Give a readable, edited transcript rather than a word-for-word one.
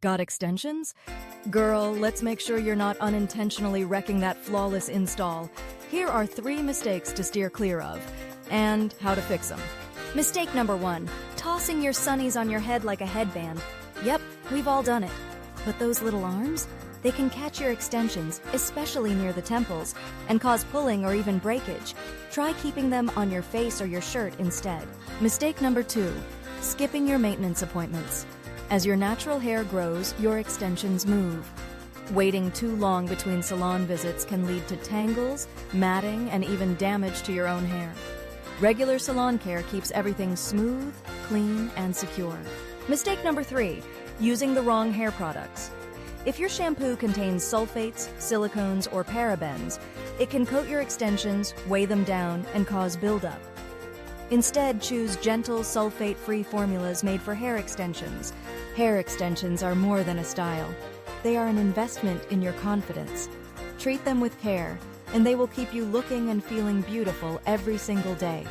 Got extensions? Girl, let's make sure you're not unintentionally wrecking that flawless install. Here are 3 mistakes to steer clear of, and how to fix them. Mistake number 1, tossing your sunnies on your head like a headband. Yep, we've all done it. But those little arms? They can catch your extensions, especially near the temples, and cause pulling or even breakage. Try keeping them on your face or your shirt instead. Mistake number 2, skipping your maintenance appointments. As your natural hair grows, your extensions move. Waiting too long between salon visits can lead to tangles, matting, and even damage to your own hair. Regular salon care keeps everything smooth, clean, and secure. Mistake number 3, using the wrong hair products. If your shampoo contains sulfates, silicones, or parabens, it can coat your extensions, weigh them down, and cause buildup. Instead, choose gentle, sulfate-free formulas made for hair extensions. Hair extensions are more than a style. They are an investment in your confidence. Treat them with care, and they will keep you looking and feeling beautiful every single day.